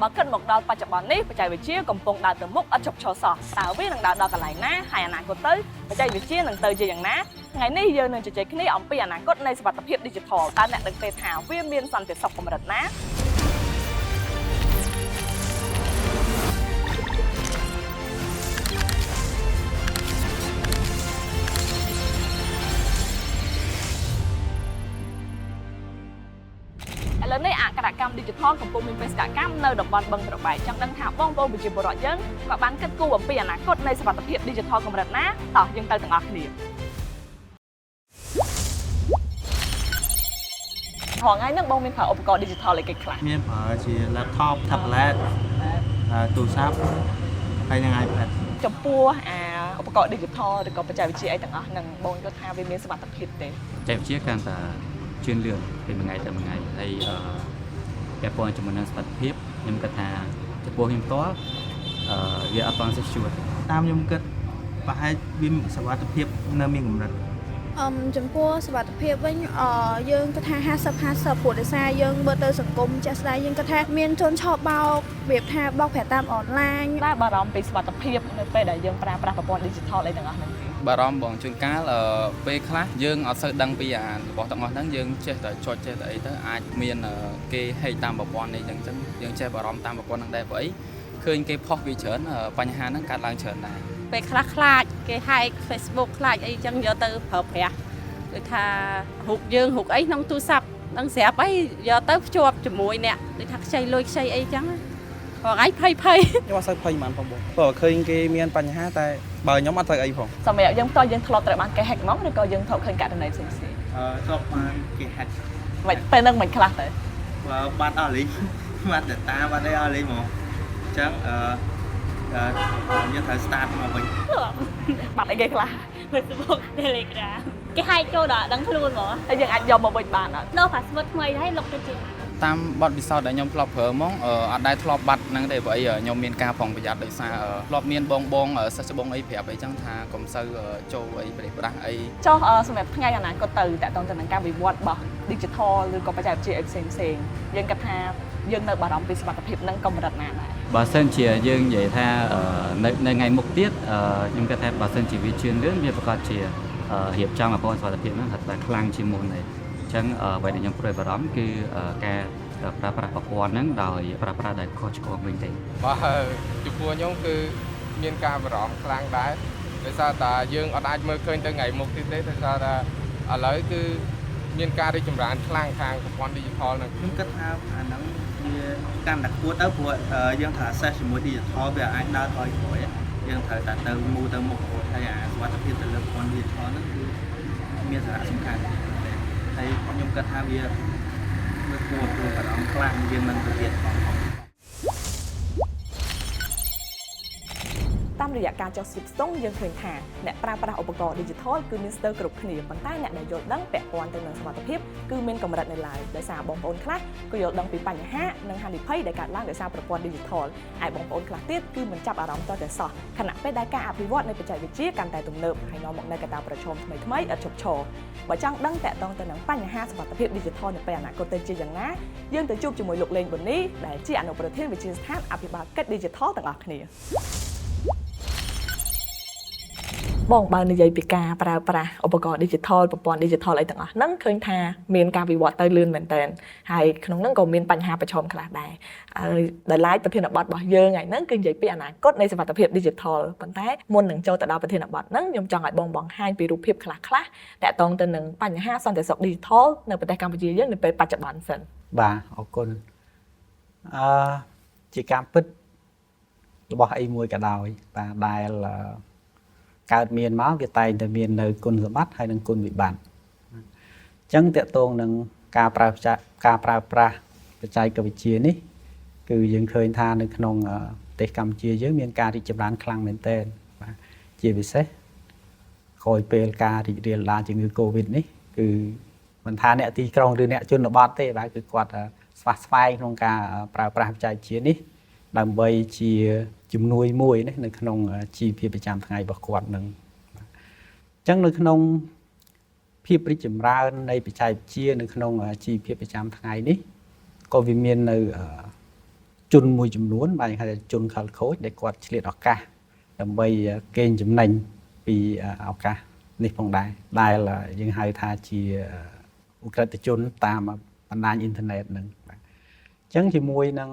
បើគិតមកដល់បច្ចុប្បន្ននេះបច្ចេកវិទ្យាកំពុងដើរទៅមុខឥតឈប់ឈរសោះតើវានឹងដើរដល់កន្លែងណាហើយអនាគតទៅបច្ចេកវិទ្យានឹងទៅជាយ៉ាងណាថ្ងៃនេះយើងនឹងជជែកគ្នាអំពីអនាគតនៃសុវត្ថិភាព Digital តើអ្នកដឹងទេថាវាមានសន្តិសុខកម្រិតណាឥឡូវនេះអក្សរកម្ម Digital កំពុងមានបេសកកម្មនៅតំបន់បឹងត្របែកចង់ដឹងថាបងប្អូនប្រជាពលរដ្ឋយើងក៏បានគិតគូរអំពីអនាគតនៃសុវត្ថិភាព Digital កម្រិតណាតោះយើងទៅទាំងអស់គ្នាហងៃហ្នឹងបងមានប្រើឧបករណ៍ Digital អីគេខ្លះមានប្រើជា laptop tablet ទូរស័ព្ទហើយនឹង iPad ចំពោះឧបករណ៍ Digital ឬក៏បច្ចេកវិទ្យាអីទាំងអស់ហ្នឹងបងយល់ថាវាមានសុវត្ថិភាពទេបច្ចេកវិទ្យាកាន់តែជឿនលឿនពីមួយថ្ងៃទៅមួយថ្ងៃហើយពាក់ព័ន្ធជាមួយនឹងសុវត្ថិភាពខ្ញុំគិតថាចំពោះខ្ញុំផ្ទាល់វាអត់បានសេះជួតតាមខ្ញុំគិតប្រហែលវាសុវត្ថិភាពនៅមានកម្រិតចំពោះសុវត្ថិភាពវិញយើងគិតថា50-50ព្រោះដោយសារយើងមើលទៅសង្គមចាស់ស្ដាយយើងគិតថាមានជនឆោបបោករបៀបថាបោកប្រាស់តាមអនឡាញដែរបារម្ភពីសុវត្ថិភាពនៅពេលដែលយើងប្រើប្រាស់ប្រព័ន្ធ Digital អីទាំងអស់ហ្នឹងបារម្ភបងជួនកាលពេលខ្លះយើងអត់សូវដឹងពីរបស់ទាំងអស់ហ្នឹងយើងចេះតែចុចចេះតែអីទៅអាចមានគេហែកតាមប្រព័ន្ធនេះអញ្ចឹងយើងចេះបារម្ភតាមប្រព័ន្ធហ្នឹងដែរព្រោះអីឃើញគេផុសវាច្រើនបញ្ហាហ្នឹងកើតឡើងច្រើនដែរពេលខ្លះខ្លាចគេហែក Facebook ខ្លាចអីចឹងយកទៅប្រើប្រាស់ដូចថារូបយើងរូបអីក្នុងទូរស័ព្ទនឹងស្រាប់អីយកទៅភ្ជាប់ជាមួយអ្នកដូចថាខ្ចីលុយខ្ចីអីចឹងព្រោះថ្ងៃភ័យខ្ញុំអត់សូវភ័យហ្មងបងព្រោះឃើញគេមានបញ្ហាតែបើខ្ញុំអត់ត្រូវអីផងសម្រាប់យើងផ្ទាល់យើងធ្លាប់ត្រូវបានគេ hack ហ្មងឬក៏យើងធ្លាប់ឃើញករណីផ្សេងៗធ្លាប់បានគេ hack មិនពេលហ្នឹងមិនខ្លះទៅបើបាត់អស់លីងបាត់ data បាត់អីអស់លីងហ្មងអញ្ចឹងយើងត្រូវ start មកវិញបាត់អីគេខ្លះ Facebook Telegram គេហែកចូលដល់ដឹងខ្លួនហ្មងហើយយើងអាចយកមកវិញបានអត់ដូរ password ថ្មីហើយលុបទៅទៀតតាមបទពិសោធន៍ដែលខ្ញុំធ្លាប់ប្រើហ្មងអត់ដែលធ្លាប់បាត់ហ្នឹងទេព្រោះអីខ្ញុំមានការប្រុងប្រយ័ត្នដោយសារធ្លាប់មានបងសិស្សច្បងអីប្រាប់អីចឹងថាកុំសូវចូលអីប្រេះប្រាស់អីចុះសម្រាប់ថ្ងៃអនាគតទៅតកតងទៅនឹងការវិវត្តរបស់ Digital ឬក៏បច្ចេកវិទ្យាផ្សេងយើងគិតថាយើងនៅបារម្ភពីសុវត្ថិភាពនឹងកម្រិតណាដែរបើសិនជាយើងនិយាយថានៅថ្ងៃមុខទៀតខ្ញុំគិតថាបើសិនជាវាជឿនលឿនវាប្រកាសជារៀបចំប្រព័ន្ធសុវត្ថិភាពហ្នឹងថាខ្លាំងជាងមុនដែរអញ្ចឹងអ្វីដែលខ្ញុំព្រួយបារម្ភគឺការប្រើប្រាស់ប្រព័ន្ធហ្នឹងដោយប្រើប្រាស់ដោយខុសឆ្គងវិញទេបាទចំពោះខ្ញុំគឺមានការបារម្ភខ្លាំងដែរដោយសារតែយើងអត់អាចមើលឃើញទៅថ្ងៃមុខទៀតទេដោយសារតែឥឡូវគឺមានការរីកចម្រើនខ្លាំងខាងប្រព័ន្ធ Digital ហ្នឹងខ្ញុំគិតថាអាហ្នឹងវាកាន់តែខ្ពស់ទៅព្រោះយើងត្រូវ access ជាមួយ Digital វាអាចដើរថយក្រោយយើងត្រូវតែទៅមូលទៅមុខហើយអាសុវត្ថិភាពទៅលើប្រព័ន្ធ Digital ហ្នឹងគឺមានសារៈសំខាន់ហើយខ្ញុំគិតថាវាគួរព្រួយបារម្ភខ្លាំងវាមិនទៅទៀតផងតាមរយៈការចុះស្ទាបស្ទង់យើងឃើញថាអ្នកប្រើប្រាស់ឧបករណ៍ Digital គឺមានស្ទើរគ្រប់គ្នាប៉ុន្តែអ្នកដែលយល់ដឹងពាក់ព័ន្ធទៅនឹងសុវត្ថិភាពគឺមានកម្រិតនៅឡើយដោយសារបងប្អូនខ្លះក៏យល់ដឹងពីបញ្ហានិងហានិភ័យដែលកើតឡើងដោយសារប្រព័ន្ធ Digital ហើយបងប្អូនខ្លះទៀតគឺមិនចាប់អារម្មណ៍តតែសោះខណៈពេលដែលការអភិវឌ្ឍនៃបច្ចេកវិទ្យាកាន់តែទំនើបហើយនាំមកនូវកត្តាប្រឈមថ្មីៗឥតឈប់ឈរបើចង់ដឹងតាក់ទងទៅនឹងបញ្ហាសុវត្ថិភាព Digital នៅពេលអនាគតទៅជាយ៉ាងណាយើងទៅជួបជាមួយលោកលេងប៊ុននីដែលជាអនុប្រធានវិទ្យាស្ថានអភិបាលកិច្ច Digital ទាំងអស់គ្នាបងបើនិយាយពីការប្រើប្រាស់ឧបករណ៍ Digital ប្រព័ន្ធ Digital អីទាំងអស់ហ្នឹងឃើញថាមានការវិវត្តទៅលឿនមែនតើហើយក្នុងហ្នឹងក៏មានបញ្ហាប្រឈមខ្លះដែរហើយដែលឡាយប្រធានបទរបស់យើងថ្ងៃហ្នឹងគឺនិយាយពីអនាគតនៃសុវត្ថិភាព Digital ប៉ុន្តែមុននឹងចូលទៅដល់ប្រធានបទហ្នឹងខ្ញុំចង់ឲ្យបងបង្ហាញពីរូបភាពខ្លះៗតាក់ទងទៅនឹងបញ្ហាសន្តិសុខ Digital នៅប្រទេសកម្ពុជាយើងនៅពេលបច្ចុប្បន្នសិនបាទអរគុណជាការពិតរបស់អីមួយក៏ដោយបាទដែលកើតមានមកវាតែងតែមាននៅគុណសម្បត្តិហើយនិងគុណវិបត្តិអញ្ចឹងតកតងនឹងការប្រើប្រាស់បច្ចេកវិទ្យានេះគឺយើងឃើញថានៅក្នុងប្រទេសកម្ពុជាយើងមានការរីកចម្រើនខ្លាំងមែនទែនបាទជាពិសេសក្រោយពេលការរីករាលដាលជំងឺ Covid នេះគឺមិនថាអ្នកទីក្រុងឬអ្នកជនបទទេបាទគឺគាត់ស្វះស្វែងក្នុងការប្រើប្រាស់បច្ចេកវិទ្យានេះដើម្បីជាជំនួយមួយនៅក្នុងជីវភាពប្រចាំថ្ងៃរបស់គាត់នឹងអញ្ចឹងនៅក្នុងភាពរីកចម្រើននៃបច្ចេកវិទ្យានៅក្នុងជីវភាពប្រចាំថ្ងៃនេះក៏វាមាននៅ ជនមួយចំនួនបាទគេហៅថាជនខិលខូចដែលគាត់ឆ្លៀតឱកាសដើម្បីកេងចំណេញពីឱកាសនេះផងដែរដែលយើងហៅថាជាឧក្រិដ្ឋជនតាមបណ្ដាញអ៊ីនធឺណិតហ្នឹងបាទអញ្ចឹងជាមួយនឹង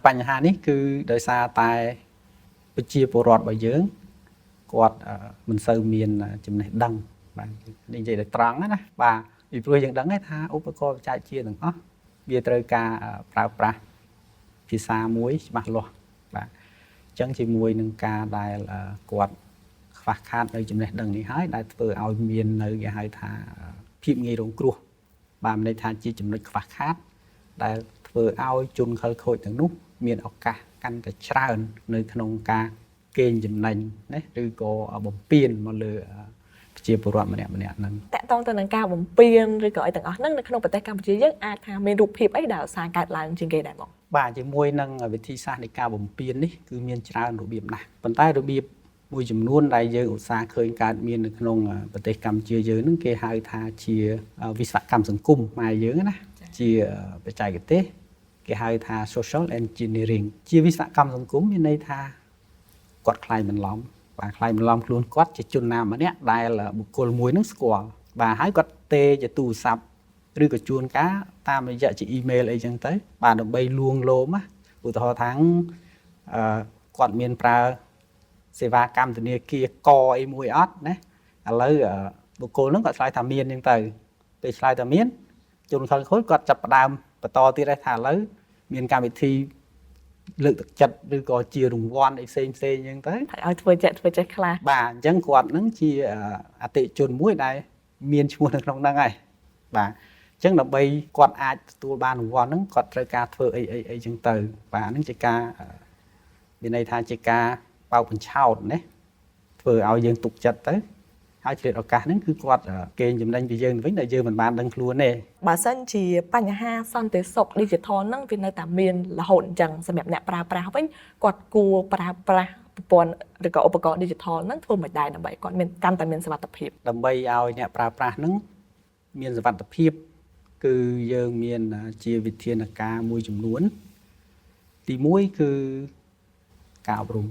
បញ្ហានេះគឺដោយសារតែប្រជាពលរដ្ឋរបស់យើងគាត់មិនសូវមានចំណេះដឹងបាទនិយាយទៅត្រង់ណាបាទពីព្រោះយើងដឹងថាឧបករណ៍បច្ចេកវិទ្យាទាំងអស់វាត្រូវការប្រើប្រាស់ភាសាមួយច្បាស់លាស់បាទអញ្ចឹងជាមួយនឹងការដែលគាត់ខ្វះខាតនៅចំណេះដឹងនេះហើយដែលធ្វើឲ្យមាននៅគេហៅថាភាពងាយរងគ្រោះបាទមានន័យថាជាចំណុចខ្វះខាតដែលធ្វើឲ្យជនខិលខូចទាំងនោះមានឱកាសកាន់តែច្រើននៅក្នុងការកេងចំណេញណាឬក៏បំពេញមកលើប្រជាពលរដ្ឋម្នាក់ហ្នឹងតកតងទៅនឹងការបំពេញឬក៏អីទាំងអស់ហ្នឹងនៅក្នុងប្រទេសកម្ពុជាយើងអាចថាមានរូបភាពអីដែលឧស្សាហ៍កើតឡើងជាងគេដែរបងបាទជាមួយនឹងវិធីសាស្ត្រនៃការបំពេញនេះគឺមានច្រើនរបៀបណាស់ប៉ុន្តែរបៀបមួយចំនួនដែលយើងឧស្សាហ៍ឃើញកើតមាននៅក្នុងប្រទេសកម្ពុជាយើងហ្នឹងគេហៅថាជាវិស្វកម្មសង្គមខ្មែរយើងណាជាបច្ចេកទេសគេហៅថា social engineering ជាវិស្វកម្មសង្គមមានន័យថាគាត់ខ្លាយបន្លំបាទខ្លាយបន្លំខ្លួនគាត់ជាជនណាម្នាក់ដែលបុគ្គលមួយហ្នឹងស្គាល់បាទហើយគាត់ទេជាទូរស័ព្ទឬក៏ជួនកាលតាមរយៈជាអ៊ីមែលអីចឹងទៅបាទដើម្បីលួងលោមឧទាហរណ៍ថាគាត់មានប្រើសេវាកម្មធនាគារកអីមួយអត់ណាឥឡូវបុគ្គលហ្នឹងគាត់ឆ្លើយថាមានចឹងទៅពេលឆ្លើយថាមានជនខិលខូចគាត់ចាប់ផ្ដើមបន្តទៀតថាឥឡូវមានកម្មវិធីលើកទឹកចិត្តឬក៏ជារង្វាន់អីផ្សេងអញ្ចឹងទៅឲ្យធ្វើចេះខ្លះបាទអញ្ចឹងគាត់នឹងជាអតិជនមួយដែលមានឈ្មោះនៅក្នុងហ្នឹងហើយបាទអញ្ចឹងដើម្បីគាត់អាចទទួលបានរង្វាន់ហ្នឹងគាត់ត្រូវការធ្វើអីអញ្ចឹងទៅបាទហ្នឹងជាការមានន័យថាជាការបោកបញ្ឆោតណាធ្វើឲ្យយើងទុកចិត្តទៅហើយឆ្លៀតឱកាសហ្នឹងគឺគាត់កេងចំណេញពីយើងវិញដែលយើងមិនបានដឹងខ្លួនទេបើសិនជាបញ្ហាសន្តិសុខ digital ហ្នឹងវានៅតែមានរហូតអញ្ចឹងសម្រាប់អ្នកប្រើប្រាស់វិញគាត់គួរប្រើប្រាស់ប្រព័ន្ធឬក៏ឧបករណ៍ digital ហ្នឹងធ្វើមិនដែរដើម្បីគាត់មានកាន់តែមានសុវត្ថិភាពដើម្បីឲ្យអ្នកប្រើប្រាស់ហ្នឹងមានសុវត្ថិភាពគឺយើងមានជាវិធានការមួយចំនួនទី1គឺការអប់រំ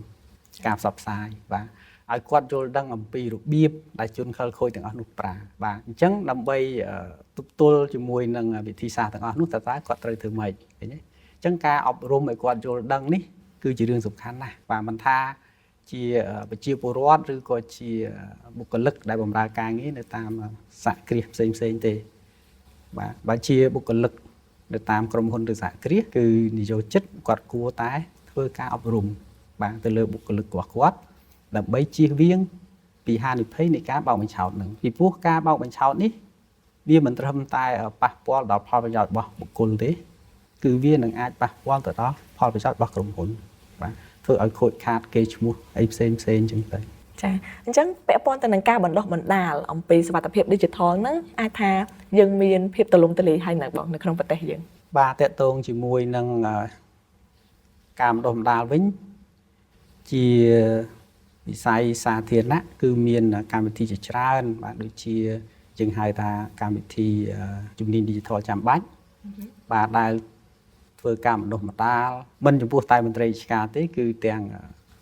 ការផ្សព្វផ្សាយបាទឲ្យគាត់យល់ដឹងអំពីរបៀបដែលជនខិលខូចទាំងអស់នោះប្រើបាទអញ្ចឹងដើម្បីទប់ទល់ជាមួយនឹងវិធីសាស្ត្រទាំងអស់នោះតើគាត់ត្រូវធ្វើម៉េចឃើញទេអញ្ចឹងការអប់រំឲ្យគាត់យល់ដឹងនេះគឺជារឿងសំខាន់ណាស់បាទមិនថាជាប្រជាពលរដ្ឋឬក៏ជាបុគ្គលិកដែលបម្រើការងារនៅតាមសហគ្រាសផ្សេងទេបាទបើជាបុគ្គលិកនៅតាមក្រុមហ៊ុនឬសហគ្រាសគឺនិយោជិតគាត់គួរតែធ្វើការអប់រំបាទទៅលើបុគ្គលិករបស់គាត់ដើម្បីជៀសវាងពីហានិភ័យនៃការបោកបញ្ឆោតនឹងពីព្រោះការបោកបញ្ឆោតនេះវាមិនត្រឹមតែប៉ះពាល់ដល់ផលប្រយោជន៍របស់បុគ្គលទេគឺវានឹងអាចប៉ះពាល់ទៅដល់ផលប្រយោជន៍របស់ក្រុមហ៊ុនបាទធ្វើឲ្យខូចខាតកេរ្តិ៍ឈ្មោះអីផ្សេងអញ្ចឹងទៅចាអញ្ចឹងពាក់ព័ន្ធទៅនឹងការបណ្ដុះបណ្ដាលអំពីសុវត្ថិភាព digital ហ្នឹងអាចថាយើងមានភាពទូលំទូលាយហើយនៅបងនៅក្នុងប្រទេសយើងបាទតកតងជាមួយនឹងការបណ្ដុះបណ្ដាលវិញជាវិស័យសាធារណៈគឺមានកម្មវិធីជាច្រើនបាទដូចជាយើងហៅថាកម្មវិធីជំនាញ digital ចាំបាច់បាទដែលធ្វើការបណ្ដុះបណ្ដាលមិនចំពោះតែមន្ត្រីរាជការទេគឺទាំង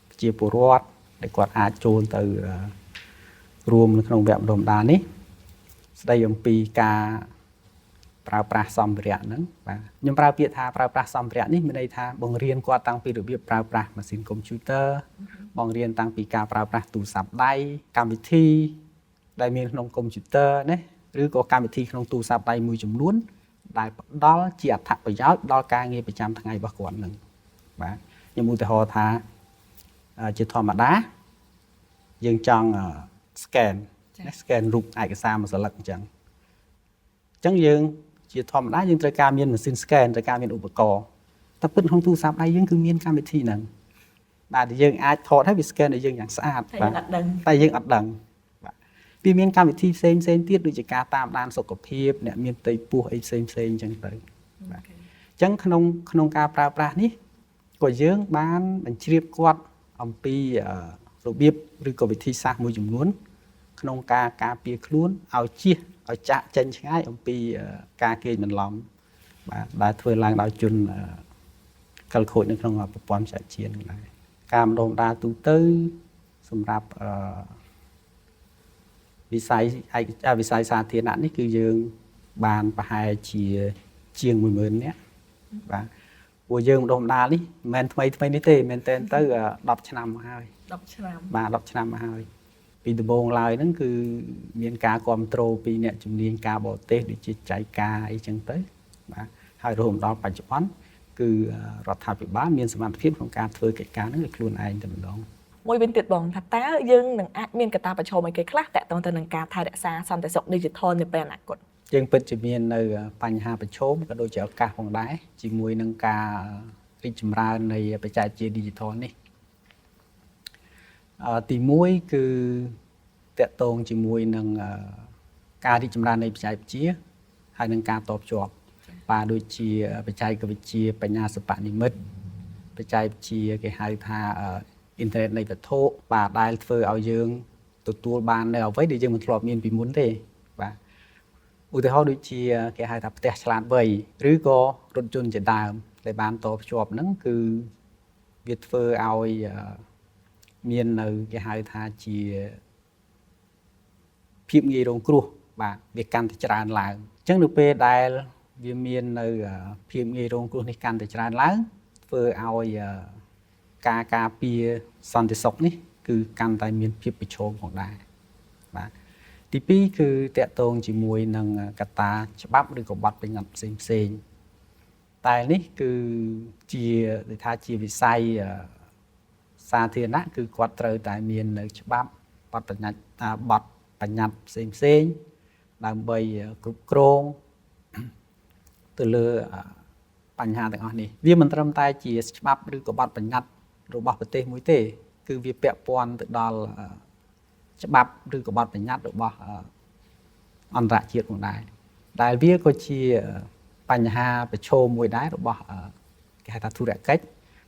ប្រជាពលរដ្ឋដែលគាត់អាចចូលទៅរួមនៅក្នុងវគ្គបណ្ដុះបណ្ដាលនេះស្ដីអំពីការប្រើប្រាស់សម្ភារៈហ្នឹងបាទខ្ញុំប្រើពាក្យថាប្រើប្រាស់សម្ភារៈនេះមានន័យថាបង្រៀនគាត់តាំងពីរបៀបប្រើប្រាស់ម៉ាស៊ីនកុំព្យូទ័របង្រៀនតាំងពីការប្រើប្រាស់ទូរស័ព្ទដៃកម្មវិធីដែលមានក្នុងកុំព្យូទ័រណាឬក៏កម្មវិធីក្នុងទូរស័ព្ទដៃមួយចំនួនដែលផ្ដល់ជាអត្ថប្រយោជន៍ដល់ការងារប្រចាំថ្ងៃរបស់គាត់នឹងបាទខ្ញុំឧទាហរណ៍ថាជាធម្មតាយើងចង់ scan រូបឯកសារមួយសន្លឹកអញ្ចឹងយើងជាធម្មតាយើងត្រូវការមានម៉ាស៊ីន scan ត្រូវការមានឧបករណ៍តែពិតក្នុងទូរស័ព្ទដៃយើងគឺមានកម្មវិធីហ្នឹងបាទយើងអាចថតឲ្យវា scan ឲ្យយើងយ៉ាងស្អាតបាទតែយើងអត់ដឹងបាទវាមានកម្មវិធីផ្សេងទៀតដូចជាការតាមដានសុខភាពអ្នកមានផ្ទៃពោះអីផ្សេងអញ្ចឹងទៅបាទអញ្ចឹងក្នុងការប្រើប្រាស់នេះក៏យើងបានបញ្ជ្រាបគាត់អំពីរបៀបឬក៏វិធីសាស្ត្រមួយចំនួនក្នុងការពារខ្លួនឲ្យជៀសឲ្យចាក់ចេញឆ្ងាយអំពីការកេងបន្លំ បាទដែលធ្វើឡើងដោយជនកលខូចនៅក្នុងប្រព័ន្ធបច្ចេកវិទ្យានឹងដែរការបណ្ដុំដាលទូទៅសម្រាប់វិស័យសាធារណៈនេះគឺយើងបានប្រហែលជាជាង 10000 នាក់បាទពួកយើងបណ្ដុំដាលនេះមិនមែនថ្មីនេះទេមែនតែនទៅ10 ឆ្នាំមកហើយ 10 ឆ្នាំ បាទ10 ឆ្នាំមកហើយពីដំបូងឡើយហ្នឹងគឺមានការគ្រប់គ្រងពីអ្នកជំនាញការបរទេសដូចជាចៃការអីចឹងទៅបាទហើយរហូតដល់បច្ចុប្បន្នគឺរដ្ឋាភិបាលមានសមត្ថភាពក្នុងការធ្វើកិច្ចការហ្នឹងដោយខ្លួនឯងតែម្ដង មួយវិញទៀតបងថាតើយើងនឹងអាចមានកត្តាប្រឈមអីគេខ្លះតាក់ទងទៅនឹងការថែរក្សាសន្តិសុខ Digital នាពេលអនាគត យើងពិតជាមាននៅបញ្ហាប្រឈមក៏ដូចជាឱកាសផងដែរជាមួយនឹងការរីកចម្រើននៃបច្ចេកវិទ្យា Digital នេះទី1គឺតកតងជាមួយនឹងការរីកចម្រើននៃបច្ចេកវិទ្យាហើយនឹងការតបជាប់បាទដូចជាបច្ចេកវិទ្យាបញ្ញាសិប្បនិម្មិតបច្ចេកវិទ្យាគេហៅថាអ៊ីនធឺណិតនៃវត្ថុបាទដែលធ្វើឲ្យយើងទទួលបាននៅអ្វីដែលយើងមិនធ្លាប់មានពីមុនទេបាទឧទាហរណ៍ដូចជាគេហៅថាផ្ទះឆ្លាតវៃឬក៏រថយន្តជាដើមដែលបានតភ្ជាប់ហ្នឹងគឺវាធ្វើឲ្យមាននៅគេហៅថាជាភាពងាយរងគ្រោះបាទវាកាន់តែច្រើនឡើងអញ្ចឹងនៅពេលដែលវាមាននៅភាពងាយរងគ្រោះនេះកាន់តែច្រើនឡើងធ្វើឲ្យការពារសន្តិសុខនេះគឺកាន់តែមានភាពប្រឈមផងដែរបាទទី2គឺតកតងជាមួយនឹងកត្តាច្បាប់ឬក៏បទបញ្ញត្តិផ្សេងតែនេះគឺជាដូចថាជាវិស័យសាធារណៈគឺគាត់ត្រូវតែមាននៅច្បាប់បទបញ្ញត្តិផ្សេងដើម្បីគ្រប់គ្រងទៅលើបញ្ហាទាំងអស់នេះវាមិនត្រឹមតែជាច្បាប់ឬក៏បទបញ្ញត្តិរបស់ប្រទេសមួយទេគឺវាពាក់ព័ន្ធទៅដល់ច្បាប់ឬក៏បទបញ្ញត្តិរបស់អន្តរជាតិផងដែរដែលវាក៏ជាបញ្ហាប្រឈមមួយដែររបស់គេហៅថាធុរកិច្ច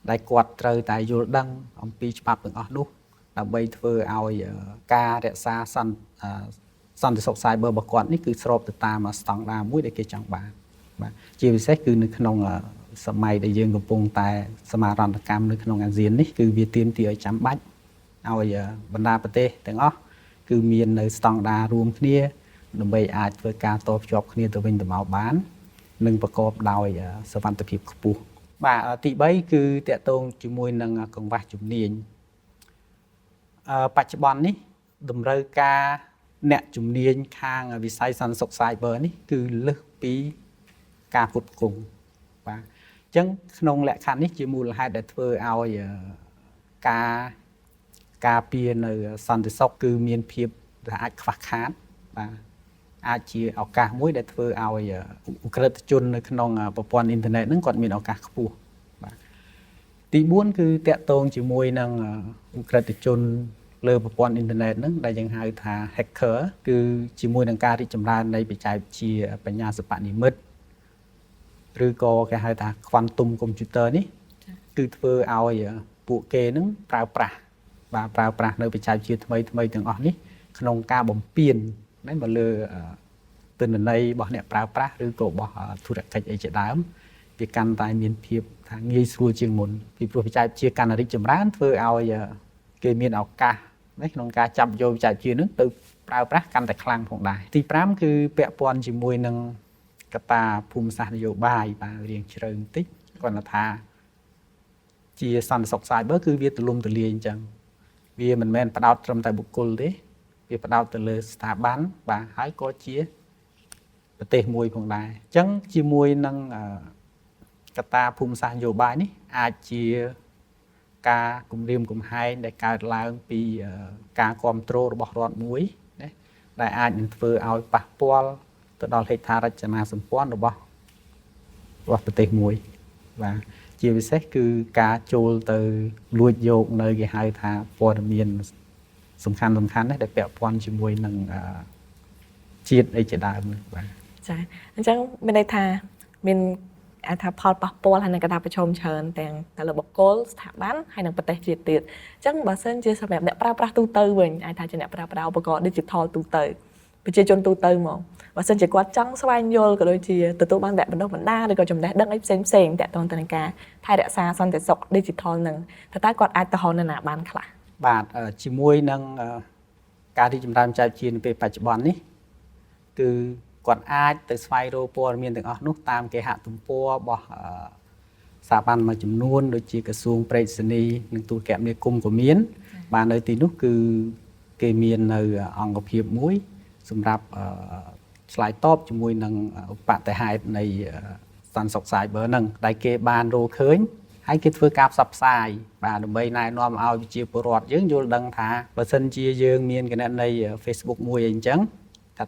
ដែលគាត់ត្រូវតែយល់ដឹងអំពីច្បាប់ទាំងអស់នោះដើម្បីធ្វើឲ្យការរក្សាសន្តិសុខ Cyber របស់គាត់នេះគឺស្របទៅតាមស្តង់ដារមួយដែលគេចង់បានបាទជាពិសេសគឺនៅក្នុងសម័យដែលយើងកំពុងតែសមាហរណកម្មនៅក្នុងអាស៊ាននេះគឺវាទាមទារឲ្យចាំបាច់ឲ្យបណ្ដាប្រទេសទាំងអស់គឺមាននៅស្តង់ដាររួមគ្នាដើម្បីអាចធ្វើការតភ្ជាប់គ្នាទៅវិញទៅមកបាននិងប្រកបដោយសុវត្ថិភាពខ្ពស់បាទទី3គឺតកតងជាមួយនឹងកង្វះជំនាញបច្ចុប្បន្ននេះតម្រូវការអ្នកជំនាញខាងវិស័យសន្តិសុខ Cyber នេះគឺលើសពីការផ្គត់ផ្គង់បាទអញ្ចឹងក្នុងលក្ខខណ្ឌនេះជាមូលហេតុដែលធ្វើឲ្យការពារនៅសន្តិសុខគឺមានភាពដែលអាចខ្វះខាតបាទអាចជាឱកាសមួយដែលធ្វើឲ្យឧក្រិដ្ឋជននៅក្នុងប្រព័ន្ធអ៊ីនធឺណិតហ្នឹងគាត់មានឱកាសខ្ពស់បាទទី4គឺតាក់ទងជាមួយនឹងឧក្រិដ្ឋជនលើប្រព័ន្ធអ៊ីនធឺណិតហ្នឹងដែលយើងហៅថា hacker គឺជាមួយនឹងការរីកចម្រើននៃបច្ចេកវិទ្យាបញ្ញាសិប្បនិម្មិតឬក៏គេហៅថា quantum computer នេះគឺធ្វើឲ្យពួកគេហ្នឹងប្រើប្រាស់នៅបច្ចេកវិទ្យាថ្មីទាំងអស់នេះក្នុងការបំពេញមកលើទិន្នន័យរបស់អ្នកប្រើប្រាស់ឬក៏របស់ធុរកិច្ចអីជាដើមវាកាន់តែមានភាពថាងាយស្រួលជាងមុនពីព្រោះបច្ចេកវិទ្យាកាន់តែរីកចម្រើនធ្វើឲ្យគេមានឱកាសក្នុងការចាប់យកបច្ចេកវិទ្យានឹងទៅប្រើប្រាស់កាន់តែខ្លាំងផងដែរទី5គឺពាក់ព័ន្ធជាមួយនឹងកត្តាភូមិសាស្ត្រនយោបាយបាទរៀងជ្រៅបន្តិចគាត់ថាជាសន្តិសុខ Cyber គឺវាទូលំទូលាយអញ្ចឹងវាមិនមែនផ្ដោតត្រឹមតែបុគ្គលទេវាផ្ដោតទៅលើស្ថាប័នបាទហើយក៏ជាប្រទេសមួយផងដែរអញ្ចឹងជាមួយនឹងកត្តាភូមិសាស្ត្រនយោបាយនេះអាចជាការគម្រាមកំហែងដែលកើតឡើងពីការគ្រប់គ្រងរបស់រដ្ឋមួយណាដែលអាចនឹងធ្វើឲ្យប៉ះពាល់ទៅដល់ហេដ្ឋារចនាសម្ព័ន្ធរបស់ប្រទេសមួយបាទជាពិសេសគឺការចូលទៅលួចយកនៅគេហៅថាព័ត៌មានសំខាន់ណាដែលពាក់ព័ន្ធជាមួយនឹងជាតិអីជាដើមបាទចាអញ្ចឹងមានន័យថាមានអាចថាផលប៉ះពាល់ហើយនឹងកត្តាប្រឈមច្រើនទាំងទៅលើបុគ្គលស្ថាប័នហើយនិងប្រទេសជាតិទៀតអញ្ចឹងបើសិនជាសម្រាប់អ្នកប្រើប្រាស់ទូទៅវិញអាចថាជាអ្នកប្រើប្រាស់ឧបករណ៍ digital ទូទៅ ប្រជាជនទូទៅហ្មងបើសិនជាគាត់ចង់ស្វែងយល់ក៏ដូចជាទទួលបានវគ្គបណ្ដុះបណ្ដាលឬក៏ចំណេះដឹងអីផ្សេងៗតាក់ទងទៅនឹងការថែរក្សាសន្តិសុខ digital ហ្នឹងតើគាត់អាចទៅហៅនៅណាបានខ្លះ បាទជាមួយនឹងការរីកចម្រើនបច្ចេកវិទ្យានៅពេលបច្ចុប្បន្ននេះគឺគាត់អាចទៅស្វែងរកព័ត៌មានទាំងអស់នោះតាមគេហទំព័ររបស់ស្ថាប័នមួយចំនួនដូចជាក្រសួងប្រៃសណីនិងទូរគមនាគមន៍ក៏មានបាទនៅទីនោះគឺគេមាននៅអង្គភាពមួយសម្រាប់ឆ្លើយតបជាមួយនឹងឧបតហេតុនៃសន្តិសុខ cyber ហ្នឹងដែលគេបានរកឃើញហើយគេធ្វើការផ្សព្វផ្សាយបាទដើម្បីណែនាំឲ្យប្រជាពលរដ្ឋយើងយល់ដឹងថាបើសិនជាយើងមានគណនី Facebook មួយអីអញ្ចឹង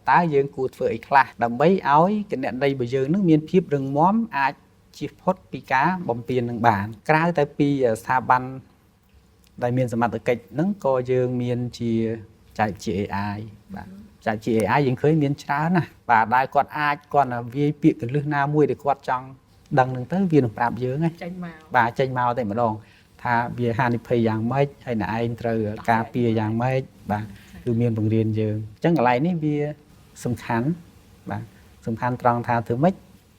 តើយើងគួរធ្វើអីខ្លះដើម្បីឲ្យគណនីរបស់យើងនឹងមានភាពរឹងមាំអាចជៀសផុតពីការបំពាននឹងបានក្រៅតែពីស្ថាប័នដែលមានសមត្ថកិច្ចហ្នឹងក៏យើងមានជាចែកជា AI បាទចែកជា AI យើងឃើញមានច្រើនណាស់បាទដែលគាត់អាចគាត់វាយពាក្យកលឹះណាមួយដែលគាត់ចង់ដឹងនឹងទៅវានឹងប្រាប់យើងហ្នឹងចេញមកបាទចេញមកតែម្ដងថាវាហានិភ័យយ៉ាងម៉េចហើយអ្នកឯងត្រូវការពារយ៉ាងម៉េចបាទគឺមានបង្រៀនយើងអញ្ចឹងកន្លែងនេះវាសំខាន់បាទសំខាន់ត្រង់ថាធ្វើម៉េច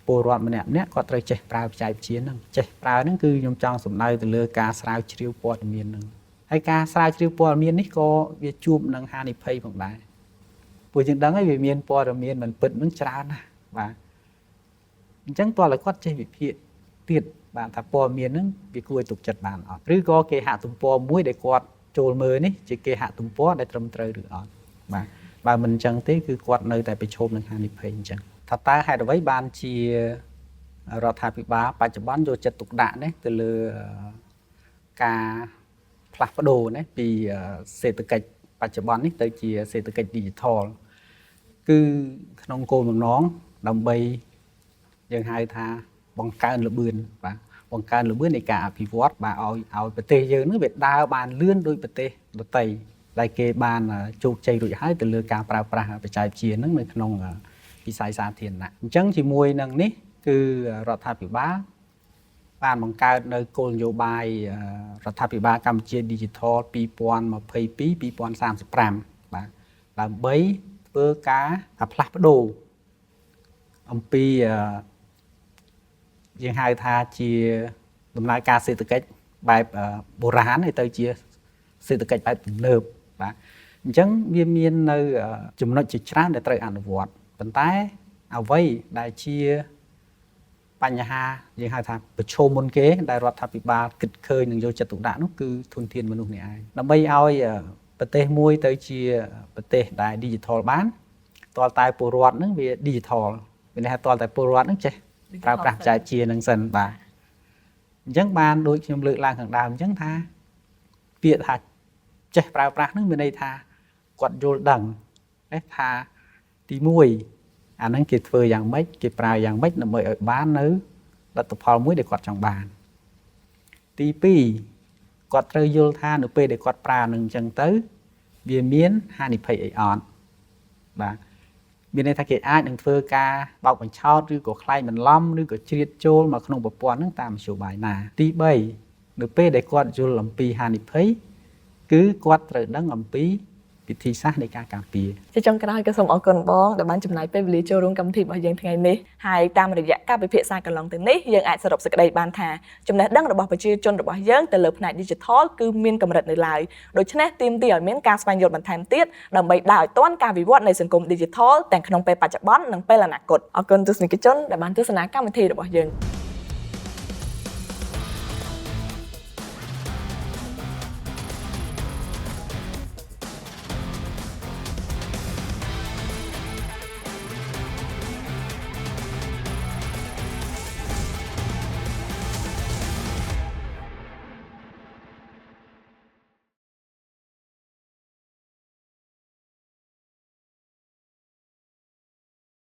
ពលរដ្ឋម្នាក់គាត់ត្រូវចេះប្រើបច្ចេកវិទ្យាហ្នឹងចេះប្រើហ្នឹងគឺខ្ញុំចង់សម្ដៅទៅលើការស្រាវជ្រាវព័ត៌មានហ្នឹងហើយការស្រាវជ្រាវព័ត៌មាននេះក៏វាជួបនឹងហានិភ័យផងដែរពួកយើងដឹងហើយវាមានព័ត៌មានមិនពិតនឹងច្រើនណាស់បាទអញ្ចឹងតើឲ្យគាត់ចេះវិភាគទៀតបាទថាព័ត៌មានហ្នឹងវាគួរឲ្យទុកចិត្តបានអត់ឬក៏គេហទំព័រមួយដែលគាត់ចូលមើលនេះជាគេហទំព័រដែលត្រឹមត្រូវឬអត់បាទបើមិនអញ្ចឹងទេគឺគាត់នៅតែប្រឈមនឹងហានិភ័យអញ្ចឹងថាតើហេតុអ្វីបានជារដ្ឋាភិបាលបច្ចុប្បន្នយកចិត្តទុកដាក់នេះទៅលើការផ្លាស់ប្ដូរណាពីសេដ្ឋកិច្ចបច្ចុប្បន្ននេះទៅជាសេដ្ឋកិច្ច digital គឺក្នុងគោលបំណងដើម្បីយើងហៅថាបង្កើនល្បឿនបាទបង្កើនល្បឿននៃការអភិវឌ្ឍបាទឲ្យប្រទេសយើងនឹងវាដើរបានលឿនដោយប្រទេសដទៃដែលគេបានជោគជ័យរួចហើយទៅលើការប្រើប្រាស់បច្ចេកវិទ្យានឹងនៅក្នុងវិស័យសាធារណៈអញ្ចឹងជាមួយនឹងនេះគឺរដ្ឋាភិបាលបានបង្កើតនៅគោលនយោបាយរដ្ឋាភិបាលកម្ពុជា Digital 2022-2035 បាទដើម្បីធ្វើការផ្លាស់ប្ដូរអំពីយើងហៅថាជាដំណើរការសេដ្ឋកិច្ចបែបបុរាណទៅជាសេដ្ឋកិច្ចបែបទំនើបបាទអញ្ចឹងវាមាននៅចំណុចជាច្រើនដែលត្រូវអនុវត្តប៉ុន្តែអ្វីដែលជាបញ្ហាយើងហៅថាប្រឈមមុនគេដែលរដ្ឋាភិបាលគិតឃើញនឹងយកចិត្តទុកដាក់នោះគឺធនធានមនុស្សនេះឯងដើម្បីឲ្យប្រទេសមួយទៅជាប្រទេសដែល digital បានតលតែពលរដ្ឋនឹងវា digital មានន័យថាតលតែពលរដ្ឋនឹងចេះប្រើប្រាស់បច្ចេកវិទ្យានឹងសិនបាទអញ្ចឹងបានដូចខ្ញុំលើកឡើងខាងដើមអញ្ចឹងថាពាក្យថាចេះប្រើប្រាស់នឹងមានន័យថាគាត់យល់ដឹងថាទី1អាហ្នឹងគេធ្វើយ៉ាងម៉េចគេប្រើយ៉ាងម៉េចដើម្បីឲ្យបាននៅលទ្ធផលមួយដែលគាត់ចង់បានទី2គាត់ត្រូវយល់ថានៅពេលដែលគាត់ប្រើនឹងអញ្ចឹងទៅវាមានហានិភ័យអីអត់បាទមានន័យថាគេអាចនឹងធ្វើការបោកបញ្ឆោតឬក៏ខ្លែងបន្លំឬក៏ជ្រៀតចូលមកក្នុងប្រព័ន្ធហ្នឹងតាមមធ្យោបាយណាទី3នៅពេលដែលគាត់យល់អំពីហានិភ័យគឺគាត់ត្រូវដឹងអំពីវិធីសាស្ត្រនៃការការពារជាចុងក្រោយក៏សូមអរគុណបងដែលបានចំណាយពេលវេលាចូលរួមកម្មវិធីរបស់យើងថ្ងៃនេះហើយតាមរយៈការពិភាក្សាកន្លងទៅនេះយើងអាចសរុបសេចក្តីបានថាចំណេះដឹងរបស់ប្រជាជនរបស់យើងទៅលើផ្នែក digital គឺមានកម្រិតនៅឡើយដូច្នេះទាមទារឲ្យមានការស្វែងយល់បន្ថែមទៀតដើម្បីដើរឲ្យទាន់ការវិវត្តនៃសង្គម digital ទាំងក្នុងពេលបច្ចុប្បន្ននិងពេលអនាគតអរគុណទស្សនិកជនដែលបានទស្សនាកម្មវិធីរបស់យើង